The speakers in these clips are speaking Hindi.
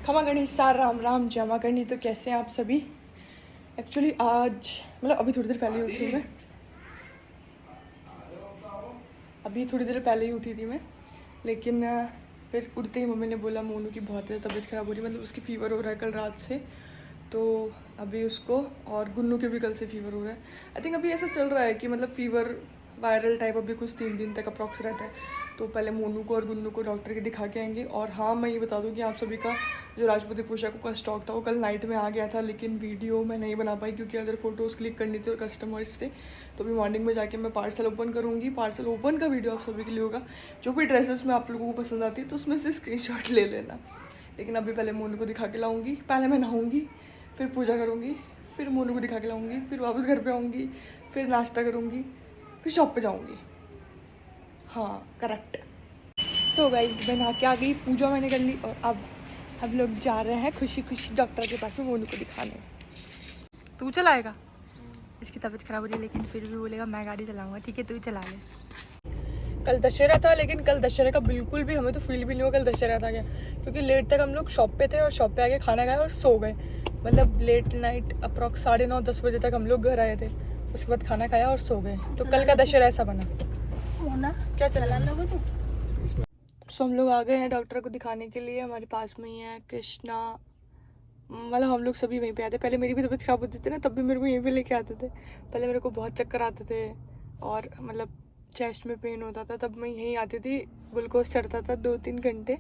खमा गणी सार राम राम जमा गणी। तो कैसे हैं आप सभी। एक्चुअली आज मतलब अभी थोड़ी देर पहले ही उठी मैं, अभी थोड़ी देर पहले ही उठी थी मैं, लेकिन फिर उठते ही मम्मी ने बोला मोनू की बहुत ज़्यादा तबीयत ख़राब हो रही है, मतलब उसकी फ़ीवर हो रहा है कल रात से। तो अभी उसको और गुन्नू के भी कल से फ़ीवर हो रहा है। आई थिंक अभी ऐसा चल रहा है कि मतलब फ़ीवर वायरल टाइप अभी कुछ 3 दिन तक अप्रॉक्स रहता है। तो पहले मोनू को और गुन्नू को डॉक्टर के दिखा के आएंगे। और हाँ, मैं ये बता दूँ कि आप सभी का जो राजपूती पोशाकों का स्टॉक था वो कल नाइट में आ गया था, लेकिन वीडियो मैं नहीं बना पाई क्योंकि अदर फोटोज़ क्लिक करनी थी और कस्टमर्स से। तो अभी मॉर्निंग में जाके मैं पार्सल ओपन करूँगी। पार्सल ओपन का वीडियो आप सभी के लिए होगा। जो भी ड्रेसेस में आप लोगों को पसंद आती है तो उसमें से स्क्रीनशॉट ले लेना। लेकिन अभी पहले मोनू को दिखा के लाऊंगी, पहले मैं नहाऊंगी, फिर पूजा करूँगी, फिर मोनू को दिखा के लाऊंगी, फिर वापस घर पे आऊँगी, फिर नाश्ता करूँगी, फिर शॉप पे जाऊँगी। हाँ करेक्ट। सो गाइस मैं नहा के आ गई, पूजा मैंने कर ली और अब हम लोग जा रहे हैं खुशी खुशी डॉक्टर के पास में मोनू को दिखाने। तू चलाएगा? इसकी तबीयत खराब हो रही है लेकिन फिर भी बोलेगा मैं गाड़ी चलाऊंगा। ठीक है तू ही चला ले। कल दशहरा था, लेकिन कल दशहरे का बिल्कुल भी हमें तो फील भी नहीं हुआ कल दशहरा था क्या, क्योंकि लेट तक हम लोग शॉप पे थे और शॉप पे आके खाना खाया और सो गए। मतलब लेट नाइट अप्रॉक्स 9:30-10 बजे तक हम लोग घर आए थे, उसके बाद खाना खाया और सो गए। तो कल का दशहरा ऐसा बना। क्या चला लोगे तू? सो हम लोग आ गए हैं डॉक्टर को दिखाने के लिए। हमारे पास में ही है कृष्णा, मतलब हम लोग सभी वहीं पे आते। पहले मेरी भी तबीयत ख़राब होती थी ना, तब भी मेरे को यहीं पे लेके आते थे। पहले मेरे को बहुत चक्कर आते थे और मतलब चेस्ट में पेन होता था, तब मैं यहीं आती थी। ग्लूकोज चढ़ता था 2-3 घंटे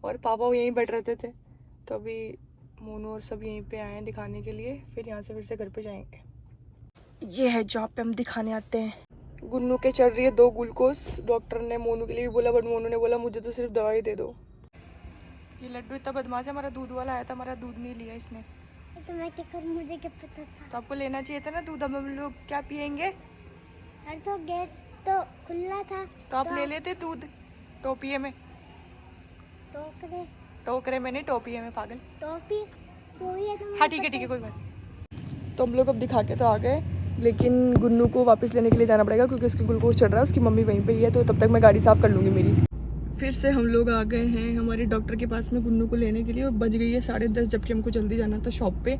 और पापा यहीं बैठ रहते थे। तो अभी मोनू और सब यहीं पे आए हैं दिखाने के लिए, फिर यहाँ से फिर से घर पे जाएंगे। ये है जहाँ पे हम दिखाने आते हैं। गुन्नू के चढ़ रही है 2 ग्लूकोज। डॉक्टर ने मोनू के लिए भी बोला, बट मोनू ने बोला मुझे तो सिर्फ दवाई दे दो। ये लड्डू इतना बदमाश है, हमारा दूध वाला आया था, हमारा दूध नहीं लिया इसने। तो मैं क्या करूं, मुझे क्या पता था। तो आपको लेना चाहिए था ना दूध। हम लोग क्या पियेंगे? अरे तो गेट तो खुला था तो आप ले लेते दूध टोपिए में। टोकरे टोकरे में नहीं, टोपिए में पागल। टोपी कोई है तो हाँ ठीक है कोई बात। तो हम लोग अब दिखा के तो आ गए, लेकिन गुन्नू को वापस लेने के लिए जाना पड़ेगा क्योंकि उसकी ग्लूकोज चढ़ रहा है। उसकी मम्मी वहीं पे ही है, तो तब तक मैं गाड़ी साफ़ कर लूँगी मेरी। फिर से हम लोग आ गए हैं हमारे डॉक्टर के पास में गुन्नू को लेने के लिए, और बज गई है 10:30, जबकि हमको जल्दी जाना था शॉप पे।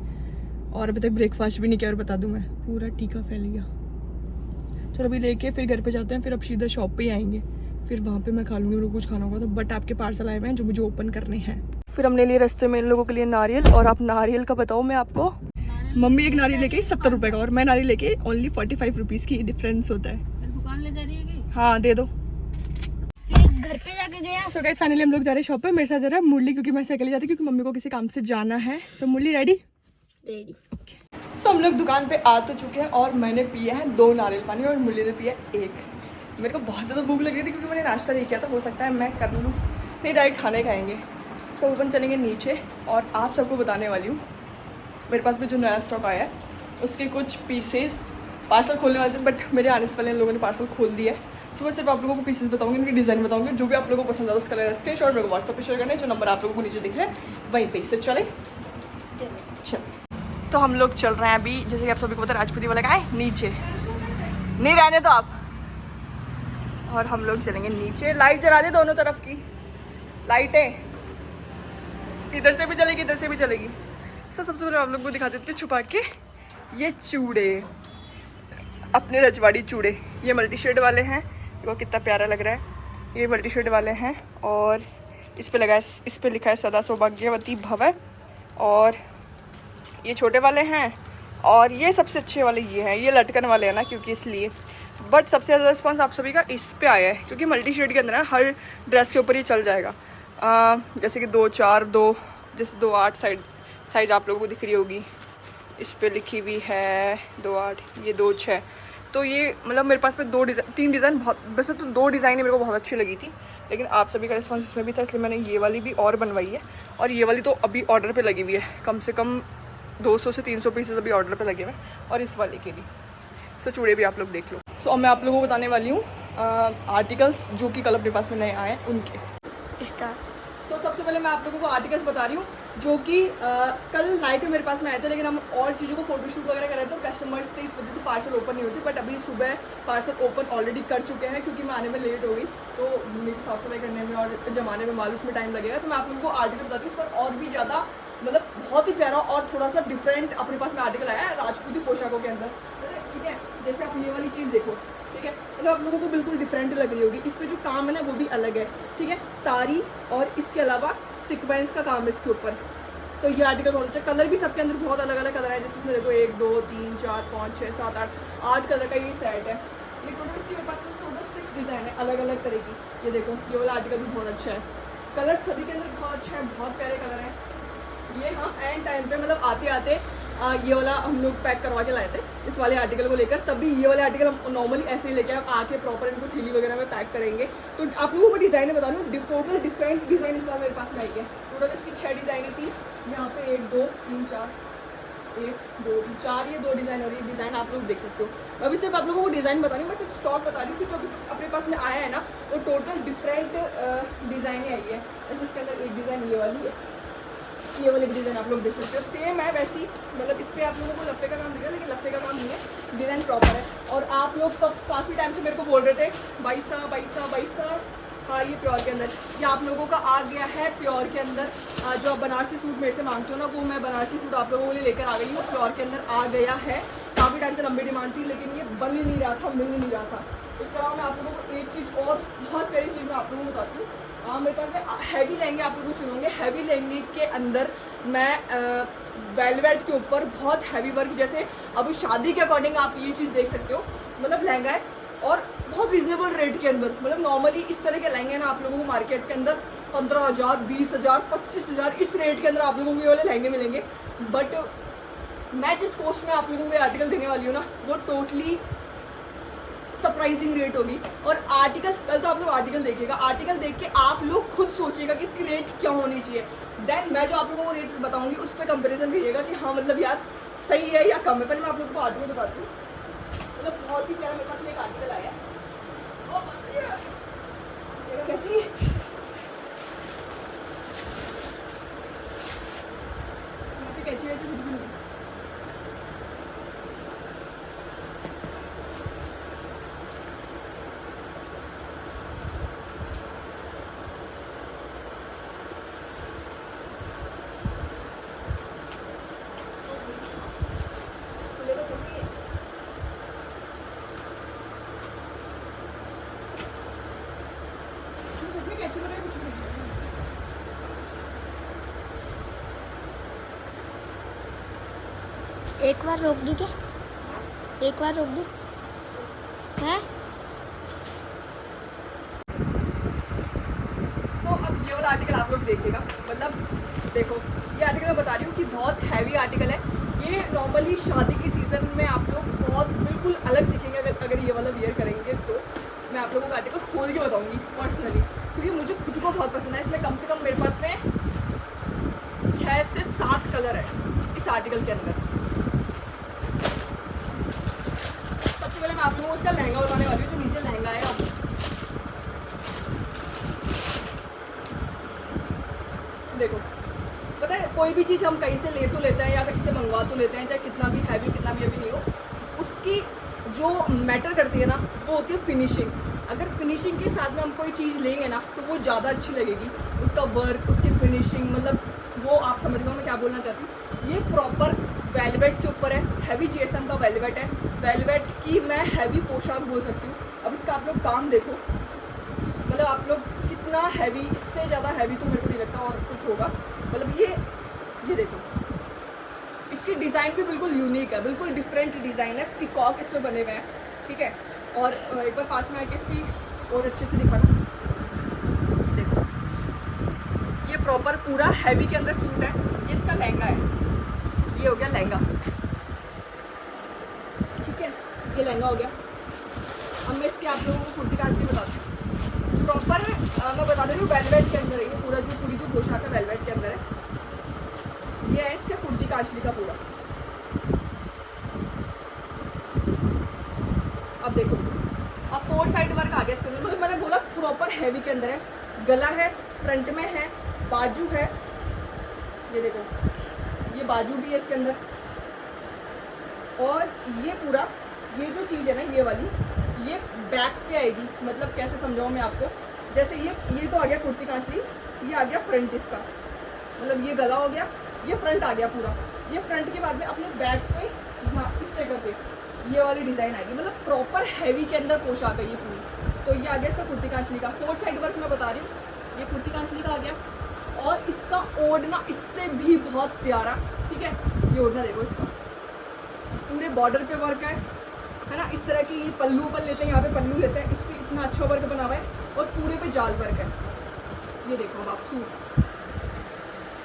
और अभी तक ब्रेकफास्ट भी नहीं किया। और बता दूँ मैं, पूरा टीका फैल गया। चलो अभी लेके फिर घर पे जाते हैं, फिर अब सीधा शॉप पे ही आएंगे, फिर वहाँ पे मैं खा लूँगी। मेरे को कुछ खाना होगा तो। बट आपके पार्सल आए हुए हैं जो मुझे ओपन करने हैं। फिर हमने लिए रास्ते में इन लोगों के लिए नारियल। और आप नारियल का बताओ मैं आपको, मम्मी एक नारियल लेके 70 रुपये का और मैं नारियल लेके ओनली 45 रुपीज़ की डिफरेंस होता है। दुकान ले जा रही है। हाँ दे दो। घर पे जाके गया। सो गाइस फाइनली हम लोग जा रहे हैं शॉप पे। मेरे साथ जा रहा है मुरली, क्योंकि मैं अकेले जाती क्योंकि मम्मी को किसी काम से जाना है। सो मुरली रेडी? रेडी। ओके। सो हम लोग दुकान पे आ तो चुके हैं और मैंने पिया है 2 नारियल पानी और मुरली ने पिया 1। मेरे को बहुत ज़्यादा भूख लग रही थी क्योंकि मैंने नाश्ता नहीं किया था। हो सकता है मैं कर लूँ, नहीं डायरेक्ट खाने खाएंगे। सो अपन चलेंगे नीचे और आप सबको बताने वाली हूँ मेरे पास में जो नया स्टॉक आया है उसके कुछ पीसेस पार्सल खोलने वाले थे, बट मेरे आने से पहले इन लोगों ने पार्सल खोल दिया है। सो मैं सिर्फ आप लोगों को पीसेस बताऊंगी, उनकी डिज़ाइन बताऊंगी। जो भी आप लोगों को पसंद आता है उसका लेना स्क्रीनशॉट मेरे को व्हाट्सएप पे शेयर करना है। जो नंबर आप लोगों को नीचे दिख रहा है वहीं पे से चले। चल तो हम लोग चल रहे हैं अभी, जैसे कि आप सभी को पता है राजपूती वाला का है नीचे, नहीं रहने तो आप। और हम लोग चलेंगे नीचे। लाइट जला दे दोनों तरफ की लाइटें, इधर से भी चलेगी इधर से भी चलेगी। सो सबसे पहले आप लोग को दिखा देते छुपा के ये चूड़े, अपने रजवाड़ी चूड़े। ये मल्टी शेड वाले हैं, देखो कितना प्यारा लग रहा है। ये मल्टी शेड वाले हैं और इस पे लगा है, इस पे लिखा है सदा सौभाग्यवती भव। और ये छोटे वाले हैं और ये सबसे अच्छे वाले ये हैं। ये लटकन वाले हैं ना, क्योंकि इसलिए। बट सबसे ज़्यादा रिस्पॉन्स आप सभी का इस पे आया है क्योंकि मल्टी शेड के अंदर है, हर ड्रेस के ऊपर ये चल जाएगा। जैसे कि 2-4, 2 जैसे 2-8 साइज आप लोगों को दिख रही होगी, इस पे लिखी हुई है 2-8, ये 2-6। तो ये मतलब मेरे पास में 3 डिज़ाइन बहुत, वैसे तो 2 डिज़ाइन ही मेरे को बहुत अच्छी लगी थी, लेकिन आप सभी का रिस्पॉन्स इसमें भी था, इसलिए मैंने ये वाली भी और बनवाई है। और ये वाली तो अभी ऑर्डर पे लगी हुई है, कम से कम 200 से 300 पीसेस अभी ऑर्डर पे लगे हुए हैं, और इस वाले के भी। सो चूड़े भी आप लोग देख लो। सो अब मैं आप लोगों को बताने वाली हूँ आर्टिकल्स जो कि कल अपने पास में नए आए हैं उनके। स्टार्ट। सो सबसे पहले मैं आप लोगों को आर्टिकल्स बता रही हूँ जो कि कल नाइट में मेरे पास में आए थे, लेकिन हम और चीज़ों को फोटोशूट वगैरह कर रहे थे तो कस्टमर्स थे, इस वजह से पार्सल ओपन नहीं होती। बट अभी सुबह पार्सल ओपन ऑलरेडी कर चुके हैं क्योंकि मैं आने में लेट हो गई, तो मेरी साफ सफाई करने में और जमाने में मालूम में टाइम लगेगा। तो मैं आप लोगों को आर्टिकल बताती हूँ, इस पर और भी ज़्यादा मतलब बहुत ही प्यारा और थोड़ा सा डिफरेंट अपने पास में आर्टिकल आया है राजपूती पोशाकों के अंदर, ठीक है। जैसे आप ये वाली चीज़ देखो, ठीक है, मतलब आप लोगों को बिल्कुल डिफरेंट लग रही होगी। इस पर जो काम है ना वो भी अलग है, ठीक है, तारी और इसके अलावा सिक्वेंस का काम है इसके ऊपर। तो ये आर्टिकल बहुत अच्छा, कलर भी सबके अंदर बहुत अलग अलग कलर है। जैसे इसमें देखो 1 2 3 4 5 6 7 8 कलर का ये सेट है। ये टोटल इसके पास में टोटल 6 डिज़ाइन है अलग अलग तरह की। ये देखो ये वाला आर्टिकल भी बहुत अच्छा है, कलर सभी के अंदर बहुत अच्छा है, बहुत प्यारे कलर हैं ये। हाँ एंड टाइम पे मतलब आते आते ये वाला हम लोग पैक करवा के लाए थे इस वाले आर्टिकल को लेकर, तभी ये वाले आर्टिकल हम नॉर्मली ऐसे ही लेके आके प्रॉपर इनको थैली वगैरह में पैक करेंगे। तो आप लोगों को डिज़ाइन बता रही हूँ, टोटल डिफरेंट डिज़ाइन इस बार मेरे पास में आई है। टोटल इसकी 6 डिज़ाइनें थी, यहाँ पे 1 2 3 4 1 2 3 4 ये 2 डिज़ाइन और ये डिज़ाइन आप लोग देख सकते हो। अभी सिर्फ आप लोगों को डिज़ाइन बता रही हूँ, मैं सिर्फ स्टॉक बता रही हूँ कि जो अपने पास में आया है ना वो टोटल डिफरेंट डिज़ाइनें आई है। जैसे इसके अंदर एक डिज़ाइन ये वाली है, ये वाली डिज़ाइन आप लोग देख सकते हो, सेम है वैसी, मतलब इस पर आप लोगों को लफ्फे का काम दिख रहा है लेकिन लफ्फे का काम नहीं है, डिज़ाइन प्रॉपर है। और आप लोग सब काफ़ी टाइम से मेरे को बोल रहे थे भाई साहब हाँ ये प्योर के अंदर, ये आप लोगों का आ गया है प्योर के अंदर। जो आप बनारसी सूट मेरे से मांगते हो ना वो मैं बनारसी सूट आप लोगों के लिए लेकर आ गई हूँ, प्योर के अंदर आ गया है। काफ़ी टाइम से लंबी डिमांड थी लेकिन ये बन ही नहीं रहा था, मिल ही नहीं रहा था। इसके अलावा मैं आप लोगों को एक चीज़ और बहुत प्यारी चीज़ मैं आप लोगों को बताती हूँ। मेरे पास में हैवी लहंगे आप लोग सुनोगे, हैवी लहंगे के अंदर मैं वेलवेट के ऊपर बहुत हैवी वर्क, जैसे अभी शादी के अकॉर्डिंग आप ये चीज़ देख सकते हो, मतलब लहंगा है और बहुत रिजनेबल रेट के अंदर। मतलब नॉर्मली इस तरह के लहंगे ना आप लोगों को मार्केट के अंदर 15,000 20,000 25,000 इस रेट के अंदर आप लोगों को ये वाले लहंगे मिलेंगे। बट मैं जिस कोस्ट में आप लोगों को आर्टिकल देने वाली हूँ ना वो टोटली सरप्राइजिंग रेट होगी। और आर्टिकल पहले तो आप लोग आर्टिकल देखिएगा, आर्टिकल देख के आप लोग खुद सोचिएगा कि इसकी रेट क्या होनी चाहिए। देन मैं जो आप लोगों को रेट बताऊंगी उस पर कंपैरिजन करिएगा कि हाँ मतलब यार सही है या कम है। पहले मैं आप लोगों को आर्टिकल बताती हूँ, मतलब बहुत ही प्यारा मेरे पास में एक आर्टिकल आया है। कैसी कैची वैची कुछ भी नहीं। एक बार रोक दी क्या, एक बार रोक दी है। सो अब ये वाला आर्टिकल आप लोग देखिएगा, मतलब देखो ये आर्टिकल मैं बता रही हूँ कि बहुत हैवी आर्टिकल है। ये नॉर्मली शादी के सीज़न में आप लोग बहुत बिल्कुल अलग दिखेंगे अगर ये वाला वियर करेंगे। तो मैं आप लोगों को आर्टिकल खोल के बताऊँगी पर्सनली, क्योंकि मुझे खुद को बहुत पसंद है। इसमें कम से कम मेरे पास में 6 से 7 कलर है इस आर्टिकल के अंदर। सबसे पहले मैं आप लोगों को इसका लहंगा बताने वाली हूँ, जो नीचे लहंगा है। देखो पता है कोई भी चीज़ हम कहीं से ले तो लेते हैं या कहीं से मंगवा तो लेते हैं, चाहे कितना भी हैवी कितना भी अभी नहीं हो, उसकी जो मैटर करती है ना वो होती है फिनिशिंग। अगर फिनिशिंग के साथ में हम कोई चीज़ लेंगे ना तो वो ज़्यादा अच्छी लगेगी, उसका वर्क उसकी फिनिशिंग, मतलब वो आप समझ लो मैं क्या बोलना चाहती हूँ। ये प्रॉपर वेलवेट के ऊपर है, हैवी जीएसएम का वेलवेट है, वेलवेट की मैं हैवी पोशाक बोल सकती हूँ। अब इसका आप लोग काम देखो, मतलब आप लोग कितना हैवी, इससे ज़्यादा हैवी तो मेरे को नहीं लगता और कुछ होगा। मतलब ये देखो इसकी डिज़ाइन भी बिल्कुल यूनिक है, बिल्कुल डिफरेंट डिज़ाइन है, पिकॉक इस पर बने हुए हैं, ठीक है। और एक बार पास में आके इसकी और अच्छे से दिखाना। देखो ये प्रॉपर पूरा हैवी के अंदर सूट है, ये इसका लहंगा है, ये हो गया लहंगा, ठीक है, ये लहंगा हो गया। अब मैं इसके आप लोगों को कुर्ती काट के बताती हूँ। प्रॉपर मैं बता दे रही हूँ वेलवेट के अंदर है ये पूरा, जो पूरी जो पोशाक है वेलवेट के अंदर है। ये है इसका कुर्ती काचली का पूरा। अब देखो अब 4 साइड वर्क आ गया इसके अंदर, मतलब मैंने बोला प्रॉपर हैवी के अंदर है। गला है, फ्रंट में है, बाजू है, ये देखो, ये बाजू भी है इसके अंदर। और ये पूरा, ये जो चीज़ है ना ये वाली, ये बैक पे आएगी। मतलब कैसे समझाऊँ मैं आपको, जैसे ये तो आ गया कुर्ती कांचली, ये आ गया फ्रंट इसका, मतलब ये गला हो गया, ये फ्रंट आ गया पूरा। ये फ्रंट के बाद में अपने बैक पे यहाँ इस जगह पे ये वाली डिज़ाइन आएगी, मतलब प्रॉपर हैवी के अंदर पोशाक है ये पूरी। तो ये आ गया इसका कुर्ती कांचली का 4 साइड वर्क मैं बता रही हूँ, ये कुर्ती कांचली का आ गया। और इसका ओढ़ना इससे भी बहुत प्यारा, ठीक है। ये ओढ़ना देखो इसका, पूरे बॉर्डर पे वर्क है ना, इस तरह की पल्लू पर लेते हैं, यहाँ पे पल्लू लेते हैं, इस पर इतना अच्छा वर्क बना हुआ है और पूरे पे जाल वर्क है। ये देखो आप सूट,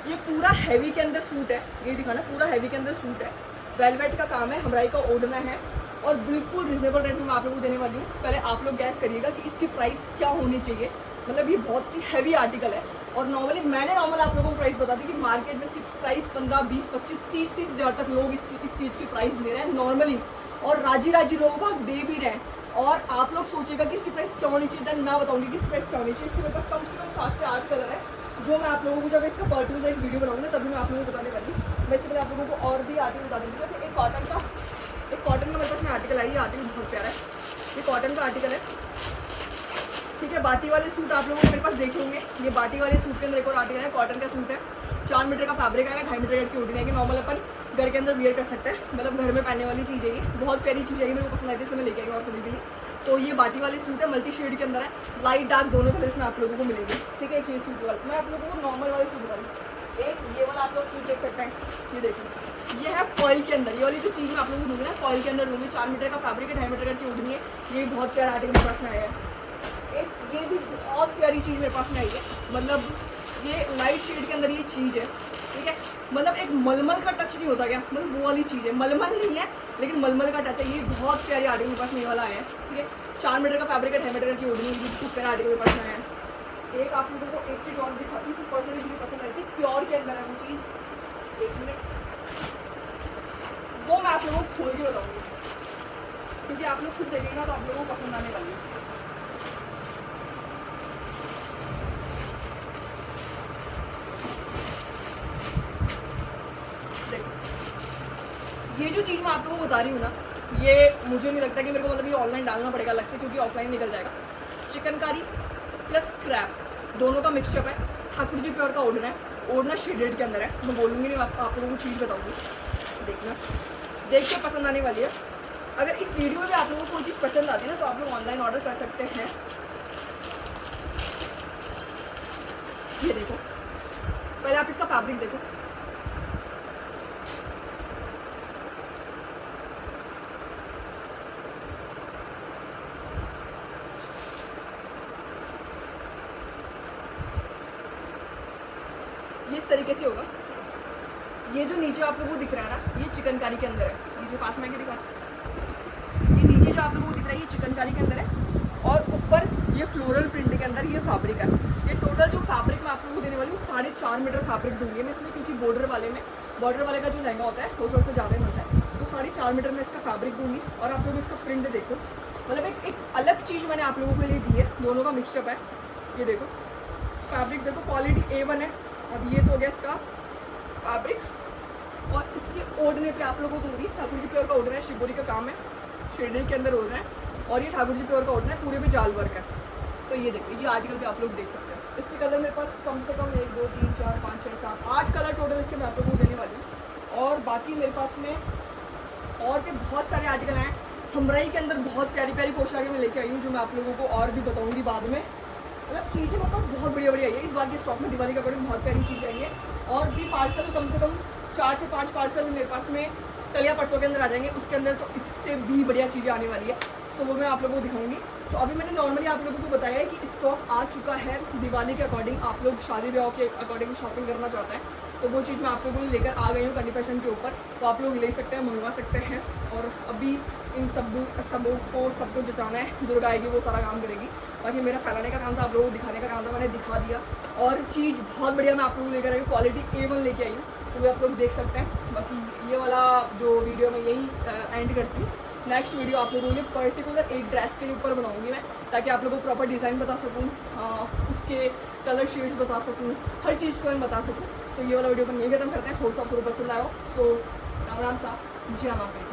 ये पूरा हैवी के अंदर सूट है, ये दिखाना, पूरा हैवी के अंदर सूट है, वेलवेट का काम है, हमराई का ओढ़ना है और बिल्कुल रिजनेबल रेट में मैं आप लोगों को देने वाली हूँ। पहले आप लोग गैस करिएगा कि इसकी प्राइस क्या होनी चाहिए। मतलब ये बहुत ही हैवी आर्टिकल है और नॉर्मली मैंने आप लोगों को प्राइस बता दी कि मार्केट में इसकी प्राइस 15, 20, 25, 30 हज़ार तक लोग इस चीज़ की प्राइस ले रहे हैं नॉर्मली, और राजी लोग भाग दे भी रहे हैं। और आप लोग सोचेगा कि इसकी प्राइस क्या होनी चाहिए, मैं बताऊँगी कि इसकी प्राइस क्या होनी चाहिए। इसके मेरे पास कम से कम 7 से 8 कलर है, जो मैं आप लोगों को जब इसका पर्टिकुलर एक वीडियो बनाऊंगी तभी मैं आप लोगों को बताने वाली हूँ। वैसे पहले आप लोगों को और भी आर्टिकल बता दूँगी। जैसे एक कॉटन का मेरे पास में आर्टिकल आई है, आर्टिकल बहुत प्यारा है, ये कॉटन का आर्टिकल है, ठीक है। बाटी वाले सूट आप लोगों को मेरे पास देखे होंगे, ये बाटी वाले सूट के अंदर एक और आर्टिकल है, कॉटन का सूट है, 4 मीटर का फैब्रिक आएगा, 2.5 मीटर की ओढ़नी आएगी, नॉर्मल अपन घर के अंदर वियर कर सकते हैं, मतलब घर में पहनने वाली चीज़ है। ये बहुत प्यारी चीज़ है, मेरे को पसंद आई थी, इसलिए मैं लेके आई और सभी के लिए। तो ये बाटी वाले सूट है, मल्टी शेड के अंदर है, लाइट डार्क दोनों कलर्स में आप लोगों को मिलेंगे, ठीक है। एक ये सूट वाला मैं आप लोगों को नॉर्मल वाले सूट बता दूँ, एक ये वाला आप लोग सूट देख सकते हैं, ये देखिए, ये है फॉइल के अंदर, ये वाली जो चीज़ मैं आप लोगों को दूँगी ना फॉइल के अंदर दूँगी, 4 मीटर का फैब्रिक है, 2.5 मीटर की ओढ़नी है, ये बहुत प्यारा आर्टिकल मेरे पास में आया है। एक ये भी बहुत प्यारी चीज़ मेरे पास में आई है, मतलब ये लाइट शेड के अंदर ये चीज़ है, ठीक है। मतलब एक मलमल का टच नहीं होता क्या, मतलब वो वाली चीज़ है, मलमल नहीं है लेकिन मलमल का टच है। ये बहुत प्यारी आर्टिकल मेरे पास में ये वाला आया है, ठीक है। 4 मीटर का फैब्रिक है, 2.5 मीटर की ओढ़नी है, खूब प्यारा आर्टिकल मेरे पास में आया है। एक आप लोगों को एक चीज़ और दिखाती हूँ जो पर्सनली मुझे पसंद आई थी, प्योर के अंदर है वो चीज़, एक मिनट, वो मैं आप लोगों को खोल के बताऊँगी क्योंकि आप लोग खुद देखेंगे तो आप लोगों को पसंद आने वाली है। ये जो चीज़ मैं आप लोगों को बता रही हूँ ना, ये मुझे नहीं लगता कि मेरे को मतलब ये ऑनलाइन डालना पड़ेगा अलग से, क्योंकि ऑफलाइन निकल जाएगा। चिकनकारी प्लस क्रैप दोनों का मिक्सचर है, ठाकुर जी प्योर का ओढ़ना है, ओढ़ना शेडेड के अंदर है, मैं बोलूँगी नहीं, आप लोगों को चीज़ बताऊँगी, देखना, देख के पसंद आने वाली है। अगर इस वीडियो में आप लोगों को कोई चीज़ पसंद आती है ना तो आप लोग ऑनलाइन ऑर्डर कर सकते हैं। ये देखो, पहले आप इसका फैब्रिक देखो, ये इस तरीके से होगा। ये जो नीचे आप लोगों को दिख रहा है ना, ये चिकनकारी के अंदर है, नीचे पास में दिखा, ये नीचे जो आप लोगों को दिख रहा है ये चिकनकारी के अंदर है और ऊपर ये फ्लोरल प्रिंट के अंदर ये फैब्रिक है। ये टोटल जो फैब्रिक मैं आप लोगों को देने वाली हूँ 4.5 मीटर फैब्रिक दूंगी मैं इसमें, क्योंकि बॉर्डर वाले का जो लहंगा होता है वो थोड़ा सा ज़्यादा मिलता है, तो 4.5 मीटर में इसका फैब्रिक दूंगी। और आप लोग इसका प्रिंट देखो, मतलब एक अलग चीज़ मैंने आप लोगों के लिए दी है, दोनों का मिक्सअप है। ये देखो फैब्रिक देखो, क्वालिटी A1 है। अब ये तो हो गया इसका फैब्रिक और इसके ओढ़ने पे आप लोगों को दूंगी, ठाकुर जी प्योर का ओढ़ना है, शिवपुरी का काम है, शेडेड के अंदर ओढ़ना है और ये ठाकुर जी प्योर का ओढ़ना है, पूरे पे जाल वर्क है। तो ये देखो, ये आर्टिकल पे आप लोग देख सकते हैं। इसके कलर मेरे पास कम से कम 1, 2, 3, 4, 5, 6, 7, 8 कलर टोटल इसके मैं आप लोगों को देने वाली हूँ। और बाकी मेरे पास में और भी बहुत सारे आर्टिकल हैं। हमराई के अंदर बहुत प्यारी प्यारी पोशाकें मैं लेके आई हूँ, जो मैं आप लोगों को और भी बताऊँगी बाद में। मतलब चीज़ें मेरे पास बहुत बढ़िया बढ़िया आई है। इस बार के स्टॉक में दिवाली का अकॉर्डिंग बहुत प्यारी चीज़ आई है। और भी पार्सल कम से कम 4 से 5 पार्सल मेरे पास में कल या परसों के अंदर आ जाएंगे, उसके अंदर तो इससे भी बढ़िया चीज़ें आने वाली है। सो वो मैं आप लोगों को दिखाऊंगी। तो अभी मैंने नॉर्मली आप लोगों को बताया है कि स्टॉक आ चुका है दिवाली के अकॉर्डिंग। आप लोग शादी ब्याह के अकॉर्डिंग शॉपिंग करना चाहते हैं तो वो चीज़ मैं आप लोगों को लेकर आ गई हूँ कंडी फैशन के ऊपर, तो आप लोग ले सकते हैं, मंगवा सकते हैं। और अभी इन सबको जचाना है, दुर्गा आएगी वो सारा काम करेगी। बाकी मेरा फैलाने का काम था, आप लोगों को दिखाने का काम था, मैंने दिखा दिया। और चीज़ बहुत बढ़िया मैं आप लोगों को लेकर आई हूँ, क्वालिटी A1 लेके आई हूँ, तो वो आप लोग देख सकते हैं। बाकी ये वाला जो वीडियो मैं यही एंड करती हूँ। नेक्स्ट वीडियो आप लोगों के लिए पर्टिकुलर एक ड्रेस के ऊपर बनाऊंगी मैं, ताकि आप लोगों को प्रॉपर डिज़ाइन बता सकूँ, उसके कलर शेड्स बता सकूँ, हर चीज़ को मैं बता सकूँ। तो ये वाला वीडियो अपन यही खत्म करते हैं। होप आपको पसंद आया हो। सो राम राम सा, जय माता।